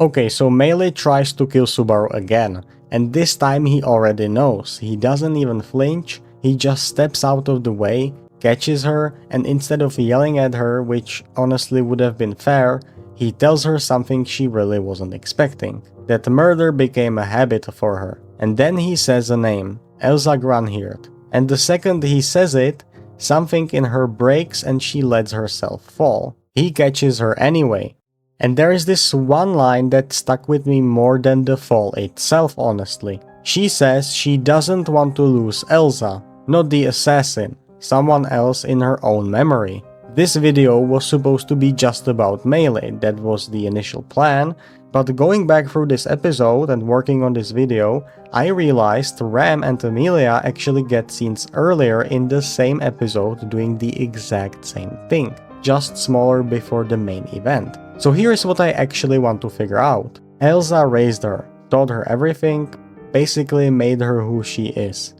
Okay, so Meili tries to kill Subaru again, and this time he already knows. He doesn't even flinch, he just steps out of the way, catches her, and instead of yelling at her, which honestly would have been fair, he tells her something she really wasn't expecting. That murder became a habit for her. And then he says a name, Elsa Granhirt. And the second he says it, something in her breaks and she lets herself fall. He catches her anyway. And there is this one line that stuck with me more than the fall itself, honestly. She says she doesn't want to lose Elsa, not the assassin, someone else in her own memory. This video was supposed to be just about Meili, that was the initial plan, but going back through this episode and working on this video, I realized Ram and Emilia actually get scenes earlier in the same episode doing the exact same thing, just smaller before the main event. So here's what I actually want to figure out. Elsa raised her, taught her everything, basically made her who she is,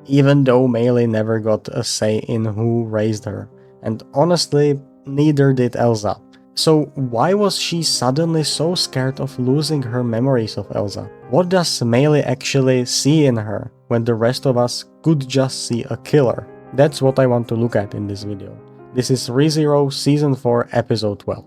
even though Meili never got a say in who raised her. And honestly, neither did Elsa. So why was she suddenly so scared of losing her memories of Elsa? What does Meili actually see in her when the rest of us could just see a killer? That's what I want to look at in this video. This is ReZero Season 4 Episode 12.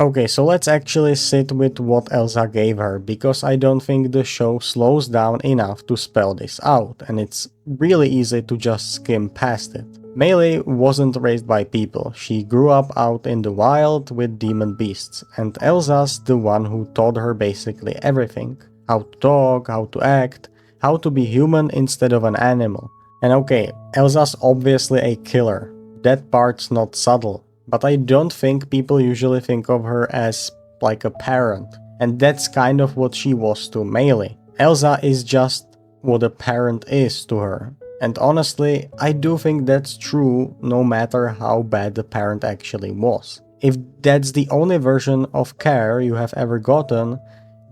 Okay, so let's actually sit with what Elsa gave her, because I don't think the show slows down enough to spell this out, and it's really easy to just skim past it. Meili wasn't raised by people, she grew up out in the wild with demon beasts, and Elsa's the one who taught her basically everything. How to talk, how to act, how to be human instead of an animal. And okay, Elsa's obviously a killer, that part's not subtle. But I don't think people usually think of her as like a parent, and that's kind of what she was to Meili. Elsa is just what a parent is to her. And honestly, I do think that's true no matter how bad the parent actually was. If that's the only version of care you have ever gotten,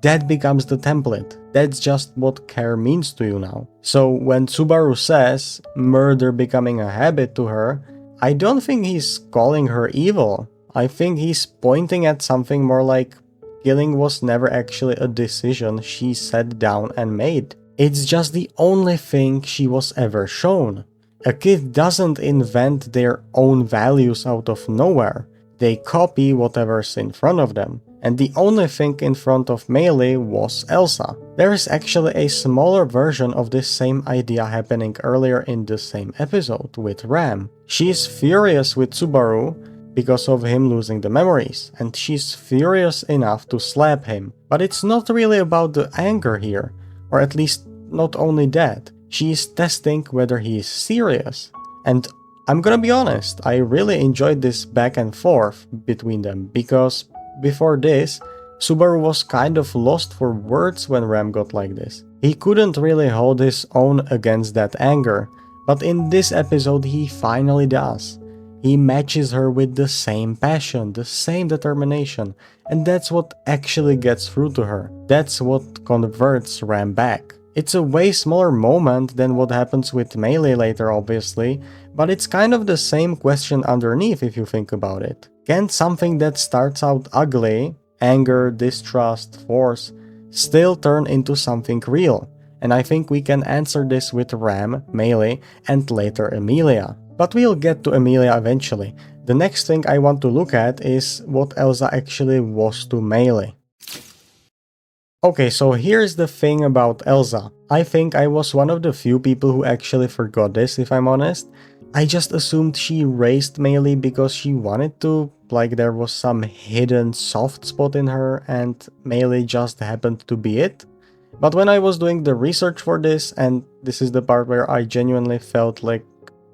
that becomes the template. That's just what care means to you now. So when Subaru says murder becoming a habit to her, I don't think he's calling her evil. I think he's pointing at something more like killing was never actually a decision she sat down and made. It's just the only thing she was ever shown. A kid doesn't invent their own values out of nowhere. They copy whatever's in front of them. And the only thing in front of Meili was Elsa. There is actually a smaller version of this same idea happening earlier in the same episode with Ram. She's furious with Subaru because of him losing the memories, and she's furious enough to slap him. But it's not really about the anger here, or at least not only that. She's testing whether he is serious. And I'm gonna be honest, I really enjoyed this back and forth between them, because before this, Subaru was kind of lost for words when Ram got like this. He couldn't really hold his own against that anger, but in this episode he finally does. He matches her with the same passion, the same determination, and that's what actually gets through to her. That's what converts Ram back. It's a way smaller moment than what happens with Meili later, obviously, but it's kind of the same question underneath if you think about it. Can something that starts out ugly, anger, distrust, force, still turn into something real? And I think we can answer this with Ram, Meili, and later Emilia. But we'll get to Emilia eventually. The next thing I want to look at is what Elsa actually was to Meili. Okay, so here's the thing about Elsa. I think I was one of the few people who actually forgot this, if I'm honest. I just assumed she raised Meili because she wanted to, like there was some hidden soft spot in her and Meili just happened to be it. But when I was doing the research for this, and this is the part where I genuinely felt like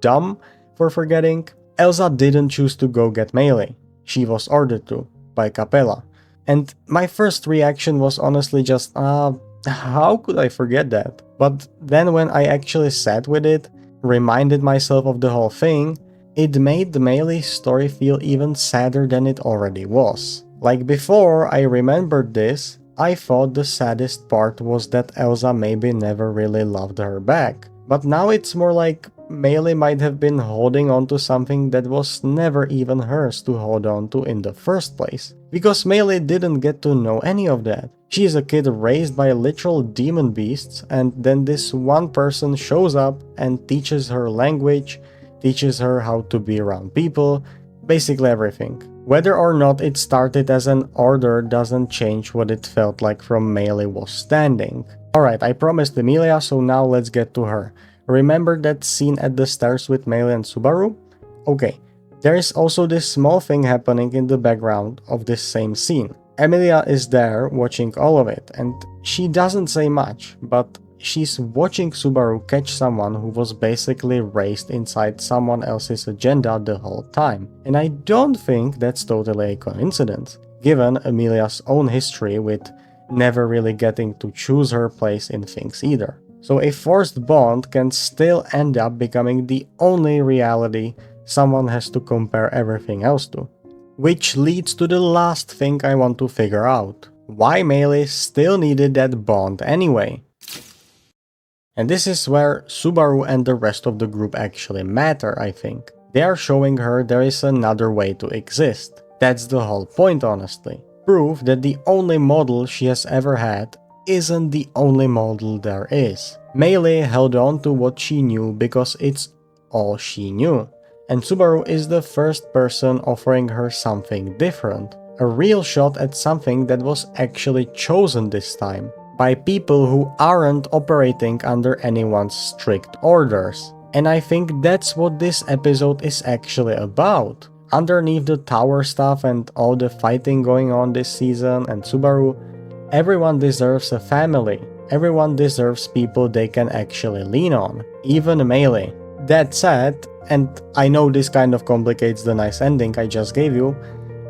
dumb for forgetting, Elsa didn't choose to go get Meili. She was ordered to, by Capella. And my first reaction was honestly just, how could I forget that? But then when I actually sat with it, reminded myself of the whole thing, it made Meili's story feel even sadder than it already was. Like before I remembered this, I thought the saddest part was that Elsa maybe never really loved her back. But now it's more like Meili might have been holding on to something that was never even hers to hold on to in the first place. Because Meili didn't get to know any of that. She is a kid raised by literal demon beasts, and then this one person shows up and teaches her language, teaches her how to be around people, basically everything. Whether or not it started as an order doesn't change what it felt like from Meili was standing. Alright, I promised Emilia, so now let's get to her. Remember that scene at the stairs with Meili and Subaru? Okay, there is also this small thing happening in the background of this same scene. Emilia is there watching all of it, and she doesn't say much, but she's watching Subaru catch someone who was basically raised inside someone else's agenda the whole time. And I don't think that's totally a coincidence, given Emilia's own history with never really getting to choose her place in things either. So a forced bond can still end up becoming the only reality someone has to compare everything else to. Which leads to the last thing I want to figure out. Why Meili still needed that bond anyway? And this is where Subaru and the rest of the group actually matter, I think. They are showing her there is another way to exist. That's the whole point, honestly. Proof that the only model she has ever had isn't the only model there is. Meili held on to what she knew because it's all she knew. And Subaru is the first person offering her something different. A real shot at something that was actually chosen this time, by people who aren't operating under anyone's strict orders. And I think that's what this episode is actually about. Underneath the tower stuff and all the fighting going on this season and Subaru, everyone deserves a family. Everyone deserves people they can actually lean on, even Meili. That said, and I know this kind of complicates the nice ending I just gave you,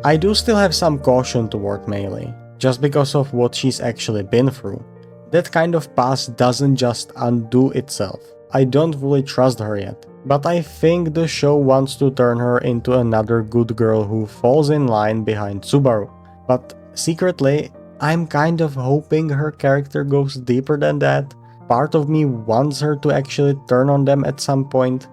I do still have some caution toward Meili, just because of what she's actually been through. That kind of past doesn't just undo itself. I don't fully trust her yet, but I think the show wants to turn her into another good girl who falls in line behind Subaru. But secretly, I'm kind of hoping her character goes deeper than that. Part of me wants her to actually turn on them at some point.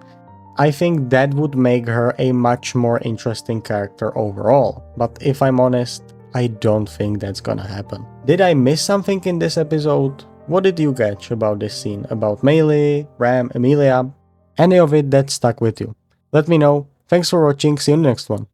I think that would make her a much more interesting character overall, but if I'm honest, I don't think that's gonna happen. Did I miss something in this episode? What did you catch about this scene? About Meili, Ram, Emilia? Any of it that stuck with you? Let me know. Thanks for watching, see you in the next one.